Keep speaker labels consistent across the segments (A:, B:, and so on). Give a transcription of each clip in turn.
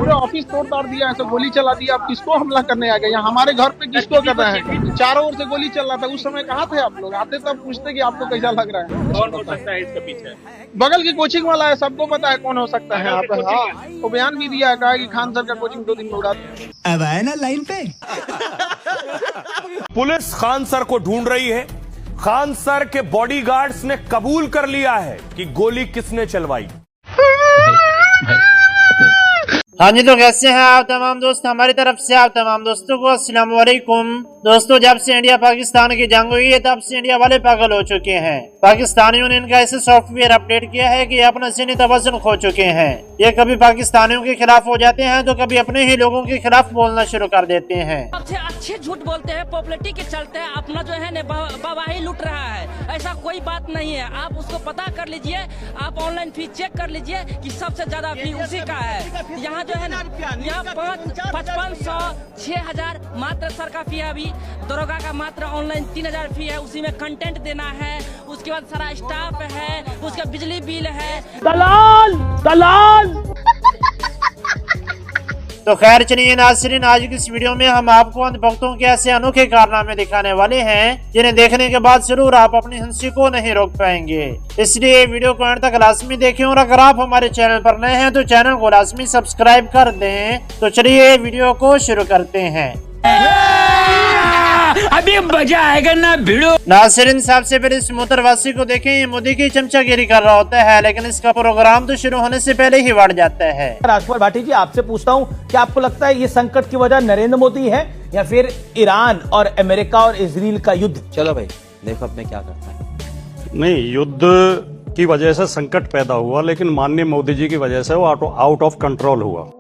A: पूरे ऑफिस तोड़ ताड़ दिया, ऐसे गोली चला दिया। आप किसको हमला करने आ गए? यहाँ हमारे घर पे किसको कर रहे हैं? चारों ओर से गोली चल रहा था, उस समय कहाँ थे आप लोग? आते तब पूछते कि आपको कैसा लग रहा है।
B: कौन हो सकता है इसके पीछे?
A: बगल की कोचिंग वाला है, सबको पता है कौन हो सकता है। आप हाँ, वो बयान भी दिया है, कहा कि खान सर का कोचिंग 2 दिन में उड़ा दिया।
C: अब आए ना लाइन पे।
D: पुलिस खान सर को ढूंढ रही है। खान सर के बॉडीगार्ड्स ने कबूल कर लिया है कि गोली किसने चलवाई।
E: हाँ जी, तो कैसे हैं आप तमाम दोस्त? हमारी तरफ से आप तमाम दोस्तों को अस्सलाम वालेकुम। दोस्तों, जब से इंडिया पाकिस्तान की जंग हुई है तब से इंडिया वाले पागल हो चुके हैं। पाकिस्तानियों ने इनका ऐसे सॉफ्टवेयर अपडेट किया है कि अपना सीनी तवज्जुन खो चुके हैं। ये कभी पाकिस्तानियों के खिलाफ हो जाते हैं तो कभी अपने ही लोगों के खिलाफ बोलना शुरू कर देते हैं।
F: सबसे अच्छे झूठ बोलते हैं, पॉपुलैरिटी के चलते अपना जो है बवाही लूट रहा है। ऐसा कोई बात नहीं है, आप उसको पता कर लीजिए, आप ऑनलाइन फीस चेक कर लीजिए कि सबसे ज्यादा फी उसी का है। यहाँ जो है ना, यहाँ 5500 6000 मात्र सर का फी है। अभी दरोगा का मात्र ऑनलाइन 3000 फी है, उसी में कंटेंट देना है, उसके बाद सारा स्टाफ है, उसका बिजली बिल है। दलाल दलाल।
E: तो खैर चलिए नाज़रीन, आज की इस वीडियो में हम आपको अंधभक्तों के ऐसे अनोखे कारनामे दिखाने वाले हैं जिन्हें देखने के बाद जरूर आप अपनी हंसी को नहीं रोक पाएंगे। इसलिए वीडियो को अंत तक लाजमी देखें और अगर आप हमारे चैनल पर नए हैं तो चैनल को लाजमी सब्सक्राइब कर दें। तो चलिए वीडियो को शुरू करते हैं।
C: अभी मजा आएगा ना भिड़ो।
E: नाज़रीन, सबसे पहले इस मोटरवासी को देखें, ये मोदी की चमचागिरी कर रहा होता है, लेकिन इसका प्रोग्राम तो शुरू होने से पहले ही बढ़ जाता है।
G: राजकुमार भाटी जी, आपसे पूछता हूं कि आपको लगता है ये संकट की वजह नरेंद्र मोदी है या फिर ईरान और अमेरिका और इजराइल का युद्ध?
H: चलो भाई देखो अब मैं क्या करता है।
I: नहीं, युद्ध की वजह से संकट पैदा हुआ, लेकिन माननीय मोदी जी की वजह से वो आउट ऑफ कंट्रोल हुआ।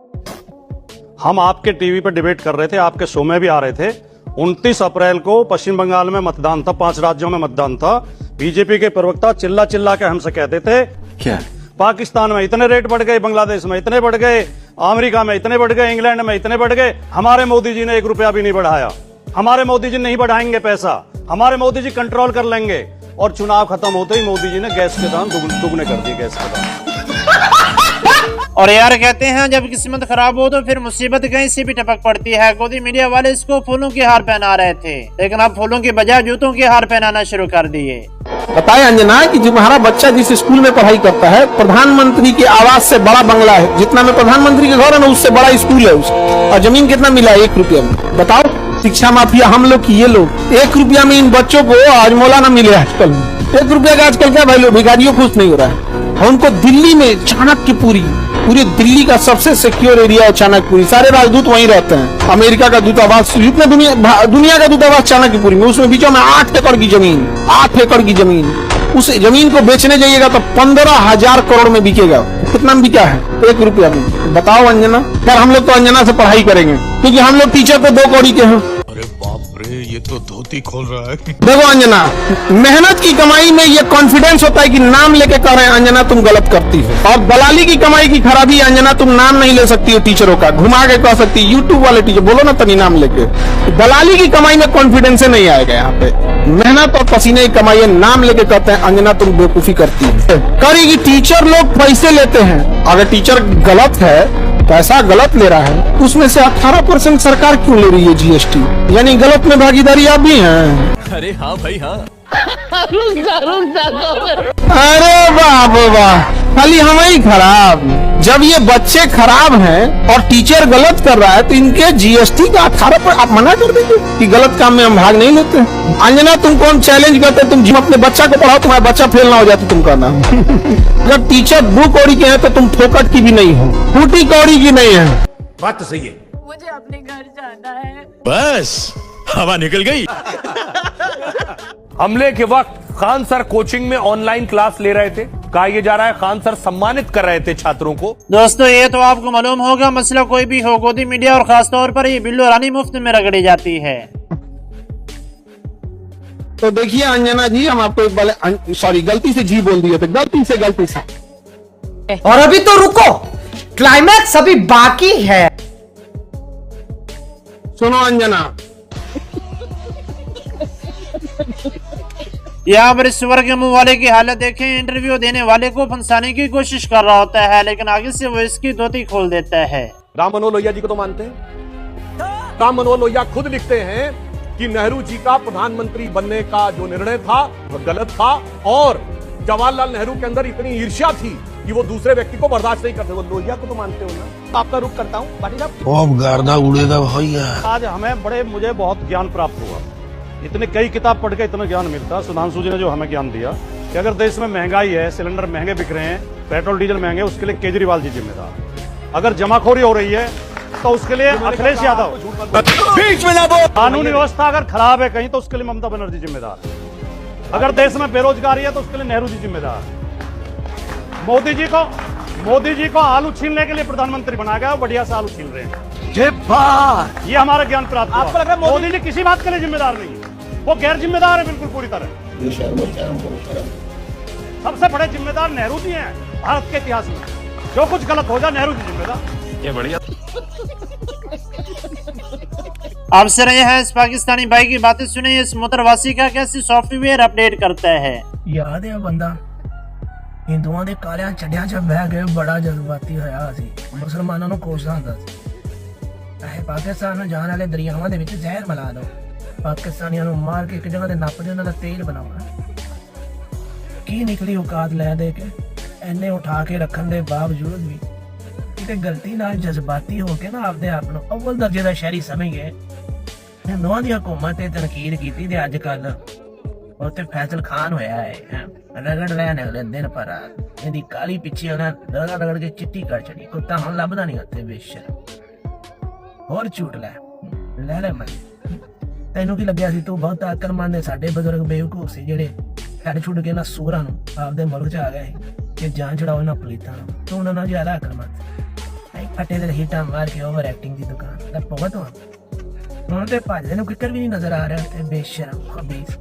I: हम आपके टीवी पर डिबेट कर रहे थे, आपके शो में भी आ रहे थे। 29 अप्रैल को पश्चिम बंगाल में मतदान था, 5 राज्यों में मतदान था। बीजेपी के प्रवक्ता चिल्ला चिल्ला के हमसे कहते थे
H: क्या
I: पाकिस्तान में इतने रेट बढ़ गए, बांग्लादेश में इतने बढ़ गए, अमेरिका में इतने बढ़ गए, इंग्लैंड में इतने बढ़ गए। हमारे मोदी जी ने 1 रुपया भी नहीं बढ़ाया। हमारे मोदी जी नहीं बढ़ाएंगे पैसा, हमारे मोदी जी कंट्रोल कर लेंगे। और चुनाव खत्म होते ही मोदी जी ने गैस के दाम दुगने कर दिए, गैस के दाम।
E: और यार कहते हैं जब किस्मत खराब हो तो फिर मुसीबत कहीं से भी टपक पड़ती है। गोदी मीडिया वाले इसको फूलों के हार पहना रहे थे, लेकिन अब फूलों के बजाय जूतों के हार पहनाना शुरू कर दिए।
J: बताए अंजना कि तुम्हारा बच्चा जिस स्कूल में पढ़ाई करता है, प्रधानमंत्री के आवास से बड़ा बंगला है। जितना में प्रधानमंत्री के घर है ना, उससे बड़ा स्कूल है उसका। और जमीन कितना मिला? 1 रुपया में। बताओ, शिक्षा माफिया हम लोग की ये लोग। 1 रुपया में इन बच्चों को हजमोला न मिले आजकल। 1 रुपया का आजकल क्या वैल्यू? भिखारियों खुश नहीं हो रहा है। और उनको दिल्ली में चाणक्यपुरी, पूरे दिल्ली का सबसे सिक्योर एरिया है चाणक्यपुरी। सारे राजदूत वहीं रहते हैं। अमेरिका का दूतावास, जितने दुनिया का दूतावास चाणक्यपुरी में। उसमें बीचों में 8 एकड़ की जमीन, 8 एकड़ की जमीन। उस जमीन को बेचने जाइएगा तो 15,000 करोड़ में बिकेगा। कितना में बिका है? 1 रुपया में। बताओ अंजना। यार हम लोग तो अंजना से पढ़ाई करेंगे, क्योंकि हम लोग टीचर तो 2 कौड़ी के हैं।
K: अरे बाप रे, ये तो धोती खोल रहा है।
J: देखो अंजना, मेहनत की कमाई में ये कॉन्फिडेंस होता है कि नाम लेके कह रहे हैं अंजना तुम गलत करती हो। और दलाली की कमाई की खराबी है अंजना, तुम नाम नहीं ले सकती हो टीचरों का, घुमा के कह सकती है। यूट्यूब वाले टीचर बोलो ना तनी नाम लेके। दलाली की कमाई में कॉन्फिडेंस नहीं आएगा यहाँ पे। मेहनत और पसीने की कमाई है, नाम लेके कहते हैं अंजना तुम बेवकूफी करती है। करेगी टीचर लोग पैसे लेते हैं। अगर टीचर गलत है, पैसा गलत ले रहा है, उसमें से 18% सरकार क्यों ले रही है जीएसटी? यानी गलत में भागीदारी आप भी हैं।
H: अरे हाँ भाई हाँ।
J: अरे बाप वाह, खाली हम ही खराब। जब ये बच्चे खराब हैं और टीचर गलत कर रहा है तो इनके जीएसटी का 18 पर आप मना कर देंगे कि गलत काम में हम भाग नहीं लेते। अंजना तुम कौन चैलेंज करते? तुम अपने बच्चा को पढ़ाओ, तुम्हारा बच्चा फेल ना हो जाए तो तुम कहना। जब टीचर 2 कौड़ी के हैं तो तुम फोकट की भी नहीं हो, फूटी कौड़ी की नहीं है।
D: बात तो सही है।
F: मुझे अपने घर जाना है।
K: बस हवा निकल गई।
D: हमले के वक्त खान सर कोचिंग में ऑनलाइन क्लास ले रहे थे। कहा यह जा रहा है खान सर सम्मानित कर रहे थे छात्रों को।
E: दोस्तों, ये तो आपको मालूम होगा, मसला कोई भी हो, गोदी मीडिया और खास तौर पर ये बिल्लो रानी मुफ्त में रगड़ी जाती है।
J: तो देखिए अंजना जी, हम आपको एक सॉरी गलती से जी बोल दिए थे, गलती से।
C: और अभी तो रुको, क्लाइमैक्स अभी बाकी है।
J: सुनो अंजना,
E: यहाँ पर इस वर्ग के मुंह वाले की हालत देखें। इंटरव्यू देने वाले को फंसाने की कोशिश कर रहा होता है, लेकिन आगे से वो इसकी धोती खोल देता है।
B: राम मनोहर लोहिया जी को तो मानते हैं। राम मनोहर लोहिया खुद लिखते हैं कि नेहरू जी का प्रधानमंत्री बनने का जो निर्णय था वह गलत था और जवाहरलाल नेहरू के अंदर इतनी ईर्ष्या थी कि वो दूसरे व्यक्ति को बर्दाश्त नहीं करते। वो लोहिया को तो मानते हो ना।
G: आपका रुख करता हूँ पाटिल साहब।
J: अब गर्दा उड़ेगा भैया।
I: आज मुझे बहुत ज्ञान प्राप्त हुआ। इतने कई किताब पढ़ के इतना ज्ञान मिलता। सुधांशु जी ने जो हमें ज्ञान दिया कि अगर देश में महंगाई है, सिलेंडर महंगे बिक रहे हैं, पेट्रोल डीजल महंगे, उसके लिए केजरीवाल जी जिम्मेदार। अगर जमाखोरी हो रही है तो उसके लिए अखिलेश यादव। कानून व्यवस्था अगर खराब है कहीं तो उसके लिए ममता बनर्जी जिम्मेदार। अगर देश में बेरोजगारी है तो उसके लिए नेहरू जी जिम्मेदार। मोदी जी को आलू छीनने के लिए प्रधानमंत्री बनाया गया, बढ़िया से आलू छीन रहे हैं। ये हमारा ज्ञान प्राप्त हुआ।
G: आपको लग रहा है
I: मोदी जी किसी बात के लिए जिम्मेदार नहीं है, वो गैर जिम्मेदार है बिल्कुल पूरी तरह। सबसे बड़े जिम्मेदार नेहरू जी हैं भारत के इतिहास में। जो कुछ गलत हो जाए नेहरू जी जिम्मेदार।
H: ये बढ़िया।
E: अब से रहे हैं इस पाकिस्तानी भाई की बातें सुने। इस मोटरवासी का कैसे सॉफ्टवेयर अपडेट करता है।
L: याद है बंदा हिंदुओं के कालिया चढ़िया च बह गए, बड़ा जज्बाती होया सी, मुसलमानों को कोसदा हुंदा सी। पाकिस्तान में जाने वाले दरियावां दे विच जहर मिला दो, पाकिस्तानियों को मार के एक जगह ते नप दे, उन्हां दा तेल बनाओ। की निकली औकात लै दे के इन्ने उठा के रखन दे बावजूद भी किते गलती नाल जज्बाती हो के ना आपदे आप नूं अव्वल दर्जे दा शहरी समझ गए। हिंदुओं दी हुकूमत ते तनकीद कीती ते अजकल उत्ते फैसल खान होया है। रगड़ लैन अगले दिन पर रात इहदी काली पिछी उन्हें रगड़ के चिट्टी कर छड़ी। कुत्ता हुण लभदा नहीं उत्ते बेशर्म। होर झूठ ले मन। तैनूं की लग्या सी तू बहुत अकलमंद है। साडे बजुर्ग बेवकूफ सी जेहड़े छड़ छुड़ के ना सूरां नूं आपदे मुल्क च आ गए कि जान छड़ाओ ना पुलिसां नूं। तू उन्हां नाल ज्यादा अकलमंद। फटे दे हीटां मार के ओवर एक्टिंग की दुकान दा बहुत हुण ते भजदे नूं किकर भी नहीं नजर आ रहा ते बेशर्म खबीस।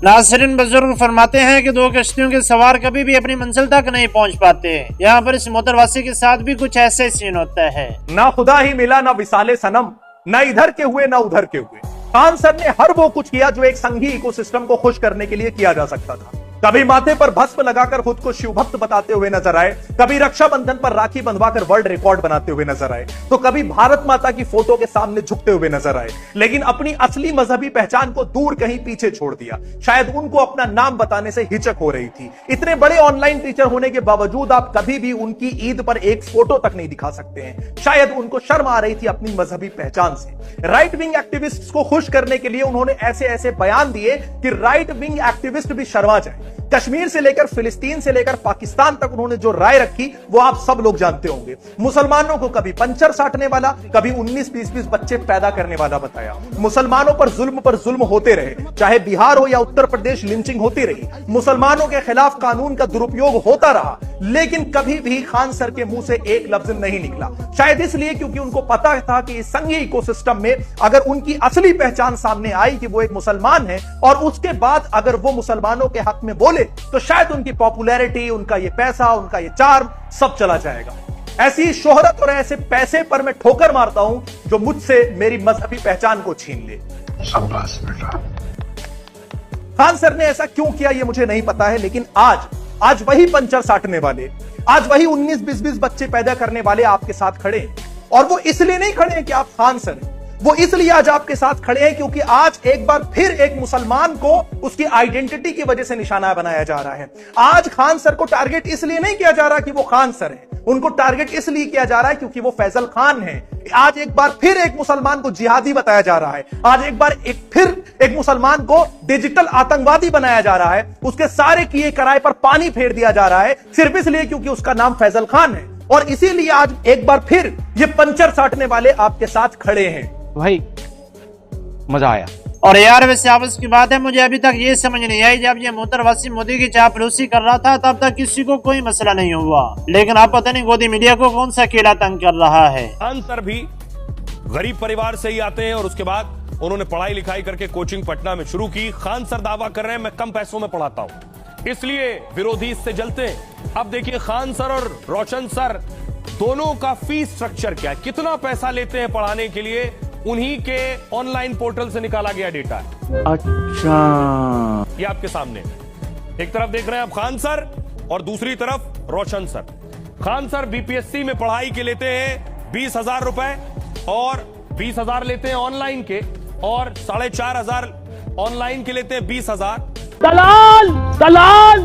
E: नाज़रीन बुजुर्ग फरमाते हैं कि दो कश्तियों के सवार कभी भी अपनी मंजिल तक नहीं पहुंच पाते। यहाँ पर इस मोटरवासी के साथ भी कुछ ऐसे सीन होता है।
B: ना खुदा ही मिला ना विसाले सनम, ना इधर के हुए ना उधर के हुए। खान सर ने हर वो कुछ किया जो एक संघी इकोसिस्टम को खुश करने के लिए किया जा सकता था। कभी माथे पर भस्म लगाकर खुद को शिव भक्त बताते हुए नजर आए, कभी रक्षाबंधन पर राखी बंधवाकर वर्ल्ड रिकॉर्ड बनाते हुए नजर आए, तो कभी भारत माता की फोटो के सामने झुकते हुए नजर आए। लेकिन अपनी असली मजहबी पहचान को दूर कहीं पीछे छोड़ दिया। शायद उनको अपना नाम बताने से हिचक हो रही थी। इतने बड़े ऑनलाइन टीचर होने के बावजूद आप कभी भी उनकी ईद पर एक फोटो तक नहीं दिखा सकते हैं। शायद उनको शर्म आ रही थी अपनी मजहबी पहचान से। राइट विंग एक्टिविस्ट को खुश करने के लिए उन्होंने ऐसे ऐसे बयान दिए कि राइट विंग एक्टिविस्ट भी शर्मा जाए। कश्मीर से लेकर फिलिस्तीन से लेकर पाकिस्तान तक उन्होंने जो राय रखी वो आप सब लोग जानते होंगे। मुसलमानों को कभी पंचर साटने वाला, कभी 19-20 बच्चे पैदा करने वाला बताया। मुसलमानों पर जुल्म होते रहे, चाहे बिहार हो या उत्तर प्रदेश लिंचिंग होती रही। मुसलमानों के खिलाफ कानून का दुरुपयोग होता रहा, लेकिन कभी भी खान सर के मुंह से एक लफ्ज नहीं निकला। शायद इसलिए क्योंकि उनको पता था कि इस संघीय इकोसिस्टम में अगर उनकी असली पहचान सामने आई कि वो एक मुसलमान है और उसके बाद अगर वो मुसलमानों के हक में बोले तो शायद उनकी पॉपुलैरिटी, उनका ये पैसा, उनका ये चार्म सब चला जाएगा। ऐसी शोहरत और ऐसे पैसे पर मैं ठोकर मारता हूं जो मुझसे मेरी मजहबी पहचान को छीन ले। शाबाश बेटा। खान सर ने ऐसा क्यों किया ये मुझे नहीं पता है, लेकिन आज वही पंचर साटने वाले, आज वही 19-20 बच्चे पैदा करने वाले आपके साथ खड़े हैं। और वो इसलिए नहीं खड़े हैं कि आप खान सर हैं, वो इसलिए आज आपके साथ खड़े हैं क्योंकि आज एक बार फिर एक मुसलमान को उसकी आइडेंटिटी की वजह से निशाना बनाया जा रहा है। आज खान सर को टारगेट इसलिए नहीं किया जा रहा कि वो खान सर है, उनको टारगेट इसलिए किया जा रहा है क्योंकि वो फैजल खान है। आज एक बार फिर एक मुसलमान को जिहादी बताया जा रहा है। आज एक बार फिर एक मुसलमान को डिजिटल आतंकवादी बनाया जा रहा है। उसके सारे किए कराए पर पानी फेर दिया जा रहा है सिर्फ इसलिए क्योंकि उसका नाम फैजल खान है। और इसीलिए आज एक बार फिर ये पंचर साटने वाले आपके साथ खड़े हैं।
M: भाई मजा आया।
E: और यार वैसे आपस की बात है, मुझे अभी तक ये समझ नहीं आई, जब ये मोटरवासी मोदी की चापलूसी कर रहा था तब तक किसी को कोई मसला नहीं हुआ, लेकिन आप पता नहीं गोदी मीडिया को कौन सा कीड़ा तंग कर रहा है।
D: खान सर भी गरीब परिवार से ही आते हैं और उसके बाद उन्होंने पढ़ाई लिखाई करके कोचिंग पटना में शुरू की। खान सर दावा कर रहे हैं मैं कम पैसों में पढ़ाता हूं, इसलिए विरोधी इससे जलते हैं। अब देखिए खान सर और रोशन सर दोनों का फीस स्ट्रक्चर क्या है, कितना पैसा लेते हैं पढ़ाने के लिए, उन्हीं के ऑनलाइन पोर्टल से निकाला गया डेटा है।
M: अच्छा,
D: ये आपके सामने एक तरफ देख रहे हैं आप खान सर और दूसरी तरफ रोशन सर। खान सर बीपीएससी में पढ़ाई के लेते हैं 20,000 रुपए और 20,000 लेते हैं ऑनलाइन के, और 4,500 ऑनलाइन के लेते हैं 20,000।
G: दलाल दलाल।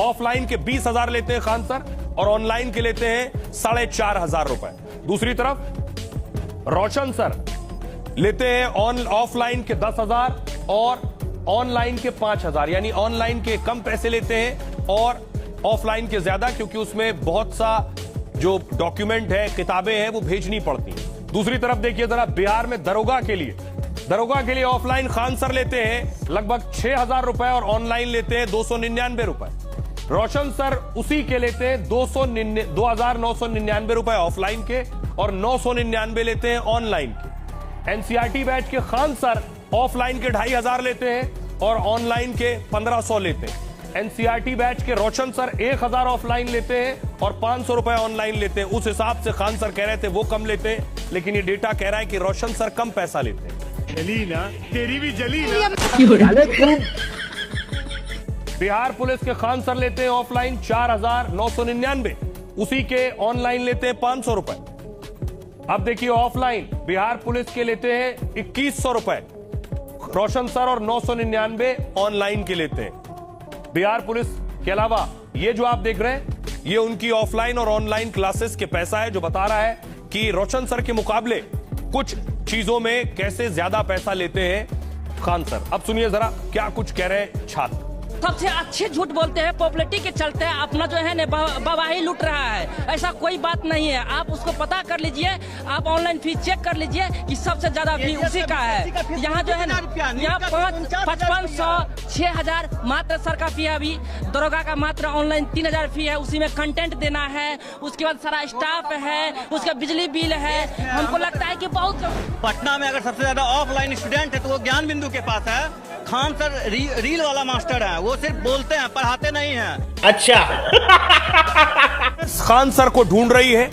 D: ऑफलाइन के 20,000 लेते हैं खान सर और ऑनलाइन के लेते हैं 4,500 रुपए। दूसरी तरफ रोशन सर लेते हैं ऑफलाइन के 10,000 और ऑनलाइन के 5,000, यानी ऑनलाइन के कम पैसे लेते हैं और ऑफलाइन के ज्यादा, क्योंकि उसमें बहुत सा जो डॉक्यूमेंट है, किताबें हैं, वो भेजनी पड़ती हैं। दूसरी तरफ देखिए जरा, बिहार में दरोगा के लिए ऑफलाइन खान सर लेते हैं लगभग 6,000 रुपए और ऑनलाइन लेते हैं 299 रुपए। रोशन सर उसी के लेते हैं 2,999 रुपए ऑफलाइन के और 999 लेते हैं ऑनलाइन के। एनसीईआरटी बैच के खान सर ऑफलाइन के 2,500 लेते हैं और ऑनलाइन के 1,500 लेते हैं। एनसीईआरटी बैच के रोशन सर 1,000 ऑफलाइन लेते हैं और 500 रुपए ऑनलाइन लेते हैं। उस हिसाब से खान सर कह रहे थे वो कम लेते हैं, लेकिन ये डेटा कह रहा है कि रोशन सर कम पैसा लेते हैं।
K: जलीना, तेरी भी जलीना।
D: बिहार पुलिस के खान सर लेते हैं ऑफलाइन 4,999, उसी के ऑनलाइन लेते हैं 500 रुपए। अब देखिए ऑफलाइन बिहार पुलिस के लेते हैं 2,100 रुपए रोशन सर और 999 ऑनलाइन के लेते हैं। बिहार पुलिस के अलावा ये जो आप देख रहे हैं, ये उनकी ऑफलाइन और ऑनलाइन क्लासेस के पैसा है, जो बता रहा है कि रोशन सर के मुकाबले कुछ चीजों में कैसे ज्यादा पैसा लेते हैं खान सर। अब सुनिए जरा क्या कुछ कह रहे हैं छात्र।
F: सबसे अच्छे झूठ बोलते हैं, पॉपुलैरिटी के चलते अपना जो है बवाही लूट रहा है। ऐसा कोई बात नहीं है, आप उसको पता कर लीजिए, आप ऑनलाइन फीस चेक कर लीजिए कि सबसे ज्यादा फी उसी का है। यहाँ जो है ना, यहाँ 5,500 6,000 मात्र सर का फी है। अभी दरोगा का मात्र ऑनलाइन 3,000 फी है, उसी में कंटेंट देना है, उसके बाद सारा स्टाफ है, उसका बिजली बिल है। हमको लगता है कि बहुत
N: पटना में अगर सबसे ज्यादा ऑफलाइन स्टूडेंट है तो वो ज्ञान बिंदु के पास है। खान सर रील वाला मास्टर है, वो सिर्फ बोलते हैं, पढ़ाते नहीं हैं।
D: अच्छा खान सर को ढूंढ रही है।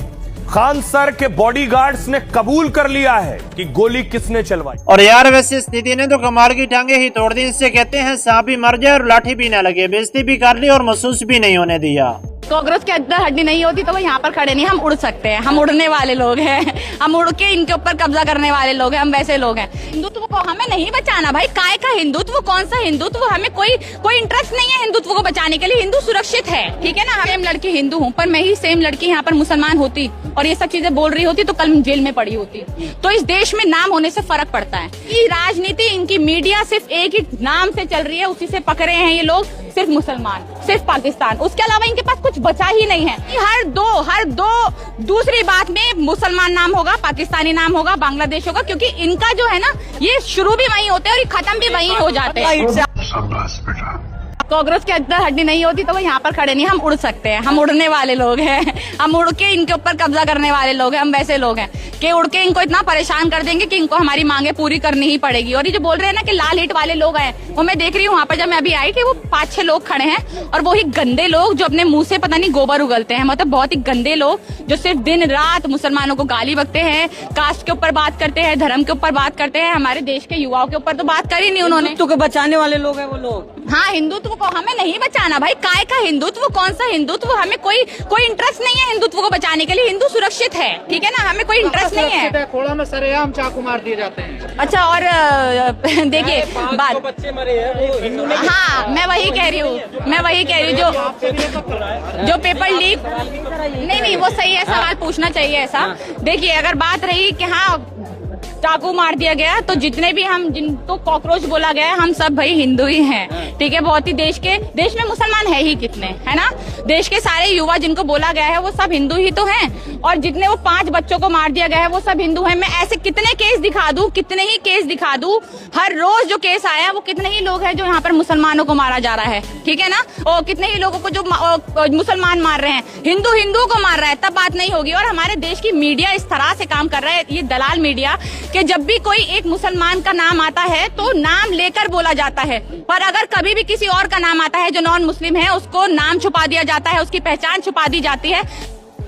D: खान सर के बॉडीगार्ड्स ने कबूल कर लिया है कि गोली किसने चलवाई।
E: और यार वैसे स्थिति ने तो कमाल की टांगे ही तोड़ दी। इससे कहते हैं सांप भी मर जाए और लाठी भी ना लगे। बेइज्जती भी कर ली और महसूस भी नहीं होने दिया।
O: कांग्रेस के अंदर हड्डी नहीं होती तो वो यहाँ पर खड़े नहीं। हम उड़ सकते हैं, हम उड़ने वाले लोग हैं, हम उड़ के इनके ऊपर कब्जा करने वाले लोग हैं, हम वैसे लोग हैं। हिंदुत्व को हमें नहीं बचाना भाई। काय का हिंदुत्व, कौन सा हिंदुत्व? हमें कोई इंटरेस्ट नहीं है हिंदुत्व को बचाने के लिए। हिंदू सुरक्षित है, ठीक है ना। सेम लड़की हिंदू हूँ, पर मैं ही सेम लड़की यहाँ पर मुसलमान होती और ये सब चीजें बोल रही होती तो कल जेल में पड़ी होती। तो इस देश में नाम होने से फर्क पड़ता है। ये राजनीति, इनकी मीडिया सिर्फ एक ही नाम से चल रही है, उसी से पकड़े हैं ये लोग, सिर्फ मुसलमान, सिर्फ पाकिस्तान। उसके अलावा इनके पास कुछ बचा ही नहीं है। हर दो दूसरी बात में मुसलमान नाम होगा, पाकिस्तानी नाम होगा, बांग्लादेश होगा, क्योंकि इनका जो है ना, ये शुरू भी वहीं होते हैं और ये खत्म भी वहीं हो जाते हैं। कांग्रेस के अंदर हड्डी नहीं होती तो वो यहाँ पर खड़े नहीं। हम उड़ सकते हैं, हम उड़ने वाले लोग हैं, हम उड़ के इनके ऊपर कब्जा करने वाले लोग हैं, हम वैसे लोग हैं कि उड़ के इनको इतना परेशान कर देंगे कि इनको हमारी मांगे पूरी करनी ही पड़ेगी। और ये जो बोल रहे हैं ना कि लाल हिट वाले लोग आए, वो मैं देख रही हूँ वहाँ पर, जब मैं अभी आई थी, वो 5-6 लोग खड़े हैं और वही गंदे लोग जो अपने मुंह से पता नहीं गोबर उगलते हैं। मतलब बहुत ही गंदे लोग जो सिर्फ दिन रात मुसलमानों को गाली बकते हैं, कास्ट के ऊपर बात करते हैं, धर्म के ऊपर बात करते हैं। हमारे देश के युवाओं के ऊपर तो बात करी नहीं उन्होंने।
P: हिंदुत्व को बचाने वाले लोग हैं वो लोग।
O: हाँ, हिंदुत्व को हमें नहीं बचाना भाई। काय का हिंदुत्व, कौन सा हिंदुत्व? हमें कोई इंटरेस्ट नहीं है हिंदुत्व को बचाने के लिए। हिंदू सुरक्षित है, ठीक है ना, हमें कोई इंटरेस्ट नहीं है।
P: खोड़ा में सरेआम चाकू मार दिए जाते हैं।
O: अच्छा, और देखिए बात,
P: बच्चे मरे हैं।
O: हाँ, मैं वही कह रही हूँ जो पेपर लीक नहीं, वो सही है, सवाल पूछना चाहिए ऐसा। देखिए, अगर बात रही कि हाँ चाकू मार दिया गया, तो जितने भी हम जिनको कॉकरोच बोला गया, हम सब भाई हिंदू ही हैं, ठीक है। बहुत ही देश में मुसलमान है ही कितने, है ना। देश के सारे युवा जिनको बोला गया है वो सब हिंदू ही तो हैं। और जितने वो 5 बच्चों को मार दिया गया है वो सब हिंदू हैं। मैं ऐसे कितने केस दिखा दूं, हर रोज जो केस आया, वो कितने ही लोग हैं जो यहाँ पर मुसलमानों को मारा जा रहा है, ठीक है ना। और कितने ही लोगों को जो मुसलमान मार रहे हैं, हिंदू को मार रहा है, तब बात नहीं होगी। और हमारे देश की मीडिया इस तरह से काम कर रहा है, ये दलाल मीडिया, कि जब भी कोई एक मुसलमान का नाम आता है तो नाम लेकर बोला जाता है, पर अगर कभी भी किसी और का नाम आता है जो नॉन मुस्लिम है, उसको नाम छुपा दिया जाता है, उसकी पहचान छुपा दी जाती है।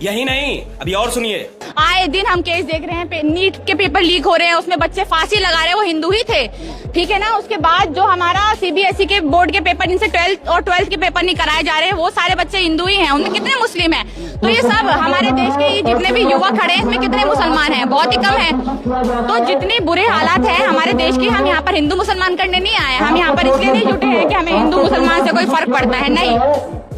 N: यही नहीं, अभी और सुनिए।
O: आए दिन हम केस देख रहे हैं, नीट के पेपर लीक हो रहे हैं, उसमें बच्चे फांसी लगा रहे हैं, वो हिंदू ही थे, ठीक है ना। उसके बाद जो हमारा सीबीएसई के बोर्ड के पेपर, जिनसे 12th और 12th के पेपर नहीं कराए जा रहे हैं, वो सारे बच्चे हिंदू ही हैं, उनमें कितने मुस्लिम हैं? तो ये सब हमारे देश के जितने भी युवा खड़े हैं, इसमें कितने मुसलमान हैं? बहुत ही कम है। तो जितने बुरे हालात हैं हमारे देश की, हम यहाँ पर हिंदू मुसलमान करने नहीं आए, हम यहाँ पर इसलिए नहीं जुटे हैं कि हमें हिंदू मुसलमान से कोई फर्क पड़ता है, नहीं।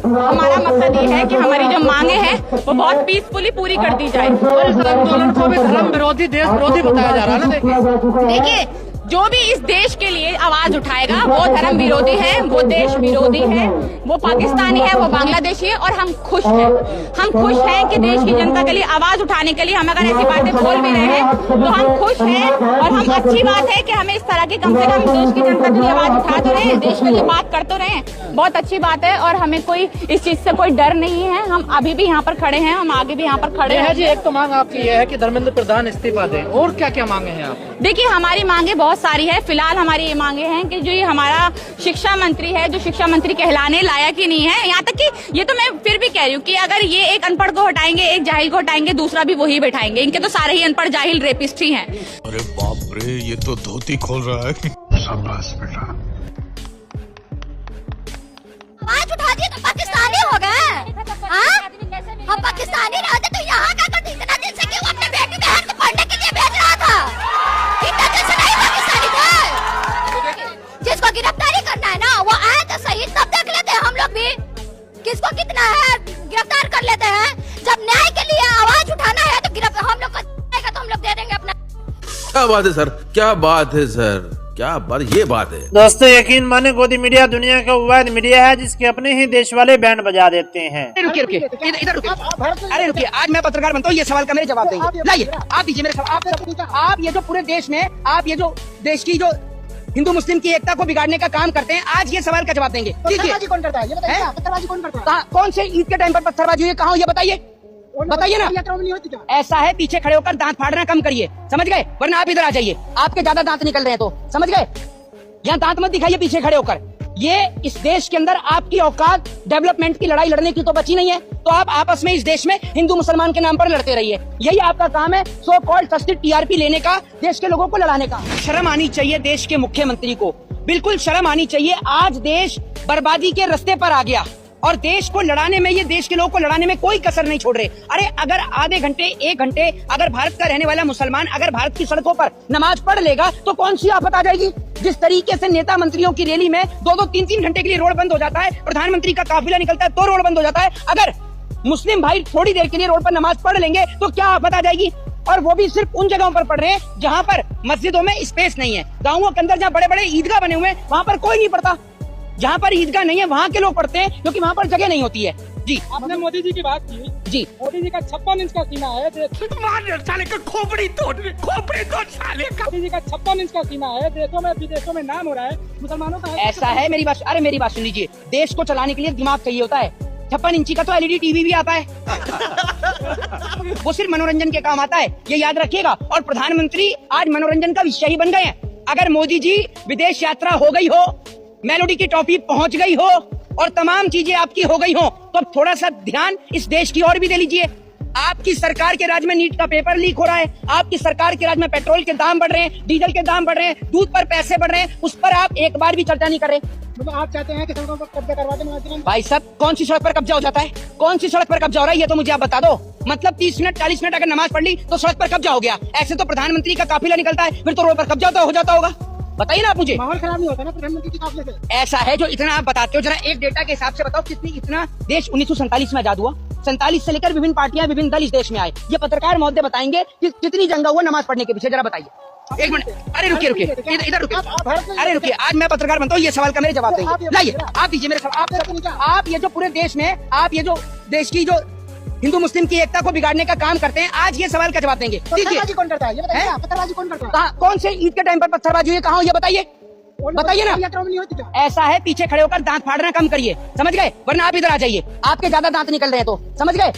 O: हमारा मकसद ये है कि हमारी जो मांगे हैं वो बहुत पीसफुली पूरी कर दी जाए।
P: और इस आंदोलन को भी धर्म विरोधी, देश विरोधी बताया जा रहा है ना।
O: देखिए, जो भी इस देश के लिए आवाज उठाएगा वो धर्म विरोधी है, वो देश विरोधी है, वो पाकिस्तानी है, वो बांग्लादेशी है। और हम खुश हैं, हम खुश हैं कि देश की जनता के लिए आवाज उठाने के लिए हम अगर ऐसी बातें बोल भी रहे हैं तो हम खुश हैं। और हम अच्छी बात है कि हमें इस तरह की कम से कम देश की जनता के लिए आवाज उठा तो रहे, देश के लिए बात कर तो रहे, बहुत अच्छी बात है। और हमें कोई इस चीज से कोई डर नहीं है, हम अभी भी यहाँ पर खड़े हैं, हम आगे भी यहाँ पर खड़े हैं।
P: जी, एक तो मांग आपकी ये है कि धर्मेंद्र प्रधान इस्तीफा दें, और क्या क्या मांगे हैं आप?
O: देखिए, हमारी मांगे बहुत सारी है। फिलहाल हमारी ये मांगे हैं कि जो ये हमारा शिक्षा मंत्री है, जो शिक्षा मंत्री कहलाने लायक ही नहीं है, यहाँ तक कि ये तो मैं फिर भी कह रही हूँ कि अगर ये एक अनपढ़ को हटाएंगे, एक जाहिल को हटाएंगे, दूसरा भी वही बैठाएंगे। इनके तो सारे ही अनपढ़ जाहिल रेपिस्ट ही हैं।
K: अरे बाप रे, ये तो धोती खोल रहा है। शाबाश बेटा।
Q: आवाज उठा दिए तो पाकिस्तानी हो गए। हम पाकिस्तानी रहते तो यहाँ क्या करते? इतना दिन से क्यों अपने बेटी बहन को पढ़ने के लिए भेज रहा था? इतना दिन से नहीं पाकिस्तानी थे। जिसको गिरफ्तारी करना है ना, वो आए तो सही, तब देख लेते हैं हम लोग भी किसको कितना है, गिरफ्तार कर लेते हैं। जब न्याय के लिए आवाज उठाना है तो गिरफ्तार हम लोग को तो हम लोग दे देंगे अपना।
R: क्या बात है सर, क्या बात है सर, क्या बात, ये बात है।
E: दोस्तों यकीन माने गोदी मीडिया दुनिया का वाहिद मीडिया है जिसके अपने ही देश वाले बैंड बजा देते हैं।
L: रुकिए, इधर रुकिए। अरे रुकिए, आज मैं पत्रकार बनता हूँ, ये सवाल का मेरे जवाब देंगे। लाइए, आप दीजिए मेरे सवाल। आप ये जो पूरे देश में, आप ये जो देश की जो हिंदू मुस्लिम की एकता को बिगाड़ने का काम करते हैं, आज ये सवाल का जवाब देंगे। पत्थरबाजी कौन करता है? ये बताइए, पत्थरबाजी कौन करता है? कौन से ईद के टाइम पर पत्थरबाजी हुई, कहाँ हुई, ये बताइए, बताइए ना। ऐसा है, पीछे खड़े होकर दांत फाड़ना कम करिए, समझ गए? वरना आप इधर आ जाइए, आपके ज्यादा दांत निकल रहे हैं तो, समझ गए? यहाँ दांत मत दिखाइए पीछे खड़े होकर। ये इस देश के अंदर आपकी औकात डेवलपमेंट की लड़ाई लड़ने की तो बची नहीं है, तो आप आपस में इस देश में हिंदू मुसलमान के नाम पर लड़ते रहिए। यही आपका काम है, सो कॉल्ड सस्ती टीआरपी लेने का, देश के लोगों को लड़ाने का। शर्म आनी चाहिए देश के मुख्यमंत्री को, बिल्कुल शर्म आनी चाहिए। आज देश बर्बादी के रास्ते पर आ गया और देश को लड़ाने में, ये देश के लोगों को लड़ाने में कोई कसर नहीं छोड़ रहे। अरे अगर आधे घंटे, एक घंटे अगर भारत का रहने वाला मुसलमान अगर भारत की सड़कों पर नमाज पढ़ लेगा तो कौन सी आफत आ जाएगी? जिस तरीके से नेता मंत्रियों की रैली में 2-2, 3-3 घंटे के लिए रोड बंद हो जाता है, प्रधानमंत्री का काफिला निकलता है तो रोड बंद हो जाता है। अगर मुस्लिम भाई थोड़ी देर के लिए रोड पर नमाज पढ़ लेंगे तो क्या आफत आ जाएगी? और वो भी सिर्फ उन जगहों पर पढ़ रहे हैं जहाँ पर मस्जिदों में स्पेस नहीं है। गाँवों के अंदर जहाँ बड़े बड़े ईदगाह बने हुए हैं वहाँ पर कोई नहीं पढ़ता। जहाँ पर ईदगाह नहीं है वहाँ के लोग पढ़ते हैं क्योंकि वहाँ पर जगह नहीं होती है। जी, आपने मोदी जी की बात की। जी, मोदी जी का 56 इंच का सीना है। साले का खोपड़ी तोड़ साले का। मोदी जी का 56 इंच का सीना है। देशों में विदेशों में नाम हो रहा है मुसलमानों का। ऐसा है, मेरी बात, अरे मेरी बात सुन लीजिए। देश को चलाने के लिए दिमाग चाहिए होता है। 56 इंची का तो एलईडी टीवी भी आता है। वो सिर्फ मनोरंजन के काम आता है, ये याद रखिएगा। और प्रधानमंत्री आज मनोरंजन का विषय ही बन गए हैं। अगर मोदी जी विदेश यात्रा हो गई हो, मेलोडी की टॉपी पहुंच गई हो और तमाम चीजें आपकी हो गई हो, तो अब थोड़ा सा ध्यान इस देश की ओर भी दे लीजिए। आपकी सरकार के राज में नीट का पेपर लीक हो रहा है, आपकी सरकार के राज में पेट्रोल के दाम बढ़ रहे हैं, डीजल के दाम बढ़ रहे हैं, दूध पर पैसे बढ़ रहे हैं, उस पर आप एक बार भी चर्चा नहीं कर रहे। तो आप चाहते हैं कि सड़कों पर कब्जा करवा दें? भाई साहब, कौन सी सड़क पर कब्जा हो जाता है? कौन सी सड़क पर कब्जा हो रहा है ये तो मुझे आप बता दो। मतलब 30 मिनट 40 मिनट अगर नमाज पढ़ ली तो सड़क पर कब्जा हो गया। ऐसे तो प्रधानमंत्री का काफिला निकलता है, फिर तो रोड पर कब्जा हो जाता होगा। बताइए ना आप मुझे। माहौल खराब नहीं होता ना प्रधानमंत्री के काफिले से? ऐसा है, जो इतना आप बताते हो, जरा एक डेटा के हिसाब से बताओ कितनी, इतना देश 1947 में आजाद हुआ, 47 से लेकर विभिन्न पार्टियां, विभिन्न दल इस देश में आए। ये पत्रकार महोदय बताएंगे कि कितनी जंग हुआ नमाज पढ़ने के पीछे, जरा बताइए। एक मिनट, अरे रुकिए, इधर रुकिए। अरे रुकिए, आज मैं पत्रकार बनता हूँ, ये सवाल का मेरे जवाब देंगे। लाइए, आप दीजिए मेरे सवाल। आप ये जो पूरे देश में, आप ये जो देश की जो हिंदू मुस्लिम की एकता को बिगाड़ने का काम करते हैं, आज ये सवाल का जवाब देंगे। पत्थरबाजी कौन करता है? ये बताइए, पत्थरबाजी कौन करता है? कौन से ईद के टाइम पर पत्थरबाजी हुई, कहाँ हुई, ये बताइए, बताइए ना। ऐसा है, पीछे खड़े होकर दांत फाड़ना कम करिए, समझ गए? वरना आप इधर आ जाइए, आपके ज्यादा दांत निकल रहे हैं तो, समझ गए?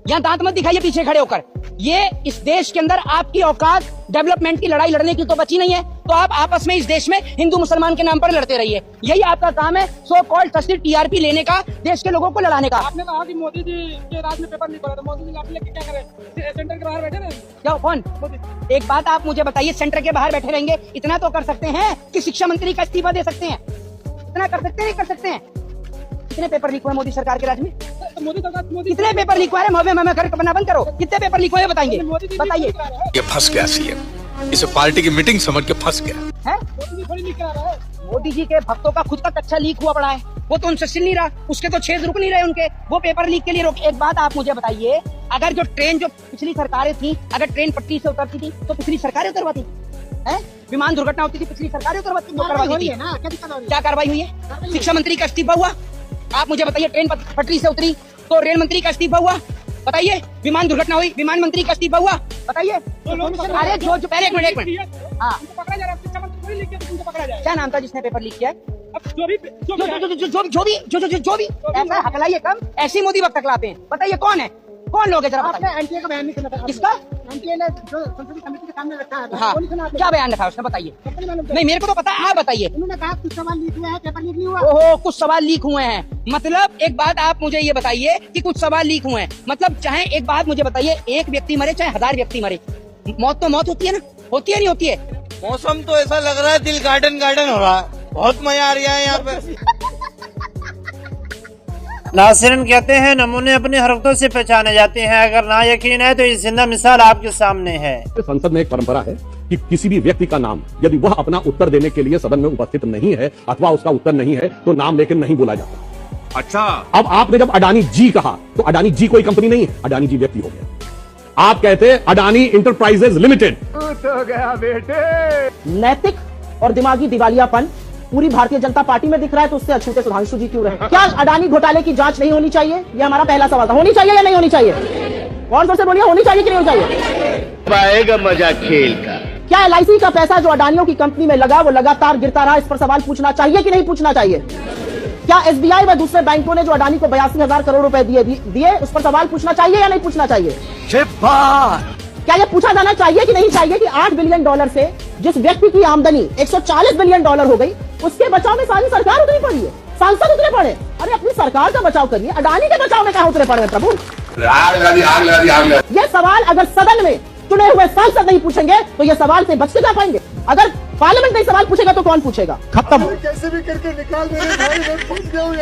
L: यहाँ दांत मत दिखाइए पीछे खड़े होकर। ये इस देश के अंदर आपकी औकात डेवलपमेंट की लड़ाई लड़ने की तो बची नहीं है,
P: तो आप आपस में इस देश में हिंदू मुसलमान के नाम पर लड़ते रहिए। यही आपका काम है, सो कॉल्ड सस्ती टीआरपी लेने का, देश के लोगों को लड़ाने का। आपने कहा कि मोदी जी के राज में पेपर लीक हो रहा था, मोदी जी आपने लेके क्या करे? सेंटर के बाहर बैठे रहे क्या? कौन? एक बात आप मुझे बताइए, सेंटर के बाहर बैठे रहेंगे, इतना तो कर सकते हैं कि शिक्षा मंत्री का इस्तीफा दे सकते हैं? इतना कर सकते हैं, नहीं कर सकते हैं? कितने पेपर लीक हुए मोदी सरकार के राज में? कितने पेपर लीक हुए? घर बनना बंद करो। कितने पेपर लीक हुए बताएंगे? बताइए।
K: ये फंस गया सीएम, इसे पार्टी की मीटिंग समझ के फंस गया।
P: मोदी जी के भक्तों का खुद का कच्चा लीक हुआ पड़ा है, वो तो उनसे सिल नहीं रहा, उसके तो छेद रुक नहीं रहे उनके, वो पेपर लीक के लिए रोक। एक बात आप मुझे बताइए, अगर जो ट्रेन जो पिछली सरकारें थी, अगर ट्रेन पटरी से उतरती थी तो पिछली सरकारें उतरवाती है? विमान दुर्घटना होती थी, पिछली सरकारें उतरवाती थी। क्या कार्रवाई हुई है? शिक्षा मंत्री का इस्तीफा हुआ? आप मुझे बताइए, ट्रेन पटरी से उतरी तो रेल मंत्री का इस्तीफा हुआ? बताइए। विमान दुर्घटना हुई, विमान मंत्री का इस्तीफा हुआ? बताइए। अरे जो पहले एक मिनट हाँ, क्या नाम था जिसने पेपर लीक किया? जो भी ऐसा हकलाइए कम, ऐसी मोदी वक्त तकलाते हैं। बताइए कौन है, कौन लोग है? जरा एनटीए का बयान नहीं सुना? किसका? एनटीए ने जो संसदीय समिति के सामने रखा है। हाँ, क्या बयान रखा है उसने? बताइए। नहीं, मेरे को तो पता है, आप बताइए। उन्होंने कहा कुछ सवाल लीक हुए हैं, पेपर लीक नहीं हुआ। ओहो, कुछ सवाल लीक हुए हैं, मतलब एक बात आप मुझे ये बताइए कि कुछ सवाल लीक हुए हैं, मतलब चाहे एक बात मुझे बताइए, एक व्यक्ति मरे चाहे 1000 व्यक्ति मरे, मौत तो मौत होती है ना? होती है नहीं होती है?
N: मौसम तो ऐसा लग रहा है दिल गार्डन गार्डन हो रहा है, बहुत मजा आ रहा है यहाँ पे।
E: नासिरन कहते हैं, नमूने अपनी हरकतों से पहचाने जाते हैं, अगर ना यकीन है तो ये जिंदा मिसाल आपके सामने है।
S: संसद में एक परंपरा है कि किसी भी व्यक्ति का नाम यदि वह अपना उत्तर देने के लिए सदन में उपस्थित नहीं है अथवा उसका उत्तर नहीं है तो नाम लेकर नहीं बोला जाता।
R: अच्छा,
S: अब आपने जब अडानी जी कहा तो अडानी जी कोई कंपनी नहीं है, अडानी जी व्यक्ति हो गया। आप कहते अडानी इंटरप्राइजेज लिमिटेड।
G: तो गया बेटे। नैतिक और दिमागी दिवालियापन पूरी भारतीय जनता पार्टी में दिख रहा है, तो उससे अछूते सुधांशु जी क्यों रहे? क्या अडानी घोटाले की जांच नहीं होनी चाहिए? ये हमारा पहला सवाल था। होनी चाहिए या नहीं होनी चाहिए? कौन जोर से बोलिए, होनी चाहिए कि नहीं होनी चाहिए?
T: आएगा मजा खेल का।
G: क्या एलआईसी का पैसा जो अडानियों की कंपनी में लगा वो लगातार गिरता रहा? इस पर सवाल पूछना चाहिए कि नहीं पूछना चाहिए? क्या एसबीआई व दूसरे बैंकों ने जो अडानी को 82,000 करोड़ रुपए दिए उस पर सवाल पूछना चाहिए या नहीं पूछना चाहिए? क्या यह पूछा जाना चाहिए कि नहीं चाहिए कि $8 बिलियन से जिस व्यक्ति की आमदनी $140 बिलियन हो गई, उसके बचाव में सारी सरकार उतरी पड़ी है, सांसद उतरे पड़े? अरे अपनी सरकार का बचाव करिए, अडानी के बचाव में कहां उतरे पड़े प्रभु? ये सवाल अगर सदन में चुने हुए सांसद नहीं पूछेंगे तो ये सवाल से बच के जा पाएंगे। अगर पार्लियामेंट नहीं सवाल पूछेगा तो कौन पूछेगा? खत्म। कैसे भी करके निकाल मेरे भाई, मैं फंस गया हूं।